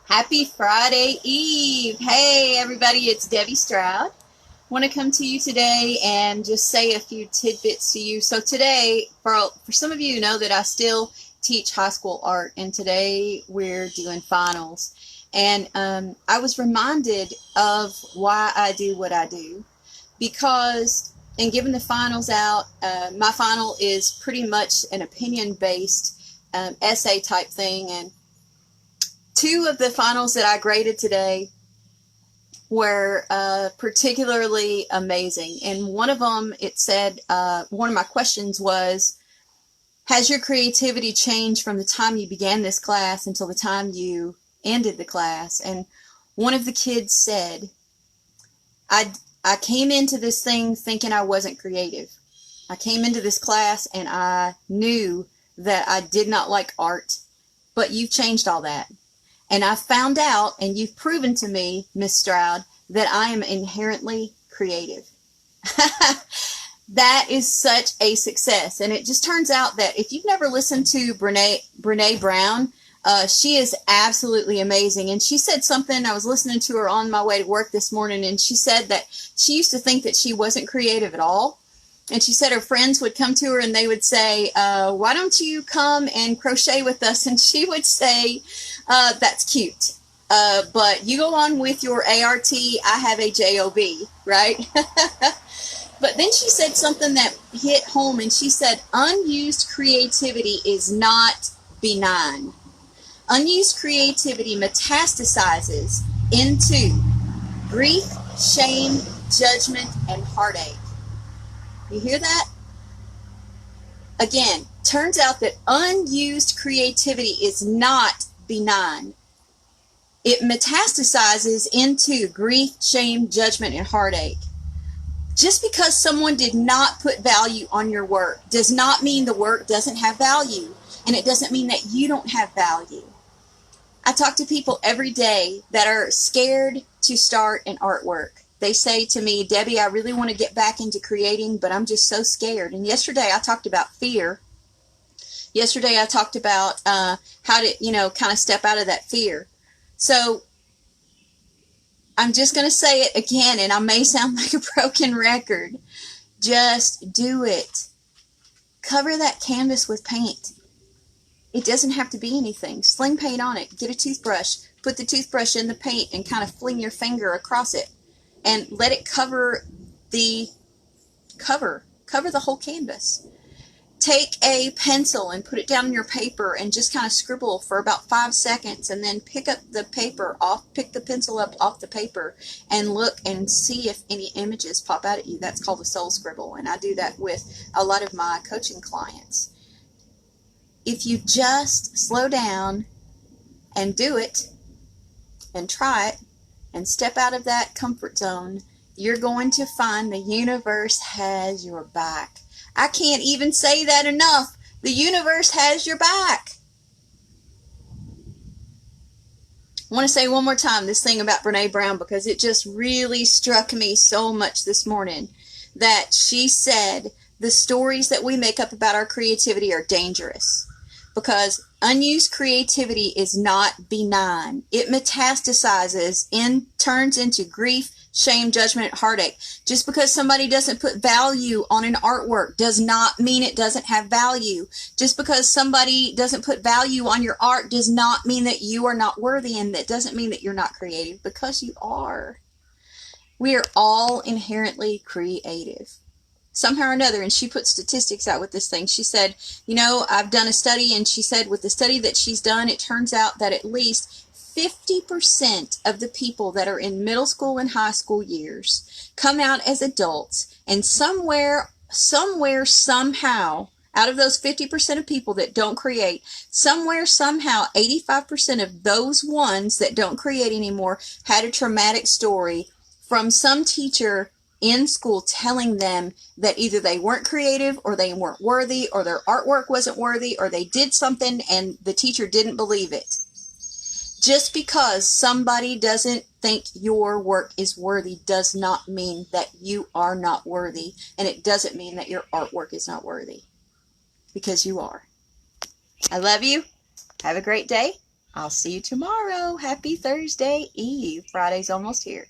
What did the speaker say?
Happy Friday Eve. Hey everybody, it's Debbie Stroud. Want to come to you today and just say a few tidbits to you. So today, for some of you know that I still teach high school art, and today we're doing finals. And I was reminded of why I do what I do, because in giving the finals out, my final is pretty much an opinion-based essay type thing, and two of the finals that I graded today were particularly amazing. And one of them, it said, one of my questions was, has your creativity changed from the time you began this class until the time you ended the class? And one of the kids said, I came into this thing thinking I wasn't creative. I came into this class and I knew that I did not like art, but you've changed all that. And I found out, and you've proven to me, Miss Stroud, that I am inherently creative. That is such a success. And it just turns out that if you've never listened to Brene Brown, she is absolutely amazing. And she said something, I was listening to her on my way to work this morning, and she said that she used to think that she wasn't creative at all. And she said her friends would come to her and they would say, why don't you come and crochet with us? And she would say, that's cute. But you go on with your ART, I have a JOB, right? But then she said something that hit home, and she said, unused creativity is not benign. Unused creativity metastasizes into grief, shame, judgment, and heartache. You hear that? Again, turns out that unused creativity is not benign. It metastasizes into grief, shame, judgment, and heartache. Just because someone did not put value on your work does not mean the work doesn't have value, and it doesn't mean that you don't have value. I talk to people every day that are scared to start an artwork. They say to me, Debbie, I really want to get back into creating, but I'm just so scared. And yesterday I talked about fear. Yesterday I talked about how to, kind of step out of that fear. So I'm just going to say it again, and I may sound like a broken record. Just do it. Cover that canvas with paint. It doesn't have to be anything. Sling paint on it. Get a toothbrush. Put the toothbrush in the paint and kind of fling your finger across it. And let it cover the whole canvas. Take a pencil and put it down on your paper and just kind of scribble for about 5 seconds, and then pick the pencil up off the paper and look and see if any images pop out at you. That's called a soul scribble, and I do that with a lot of my coaching clients. If you just slow down and do it and try it, and step out of that comfort zone, you're going to find the universe has your back. I can't even say that enough. The universe has your back. I want to say one more time this thing about Brene Brown, because it just really struck me so much this morning, that she said the stories that we make up about our creativity are dangerous. Because unused creativity is not benign. It metastasizes and turns into grief, shame, judgment, heartache. Just because somebody doesn't put value on an artwork does not mean it doesn't have value. Just because somebody doesn't put value on your art does not mean that you are not worthy, and that doesn't mean that you're not creative, because you are. We are all inherently creative, somehow or another. And she put statistics out with this thing. She said, I've done a study, and she said with the study that she's done, it turns out that at least 50% of the people that are in middle school and high school years come out as adults, and somewhere, somehow, out of those 50% of people that don't create, somewhere, somehow, 85% of those ones that don't create anymore had a traumatic story from some teacher in school telling them that either they weren't creative, or they weren't worthy, or their artwork wasn't worthy, or they did something and the teacher didn't believe it. Just because somebody doesn't think your work is worthy does not mean that you are not worthy, and it doesn't mean that your artwork is not worthy, because you are. I love you. Have a great day. I'll see you tomorrow. Happy Thursday Eve. Friday's almost here.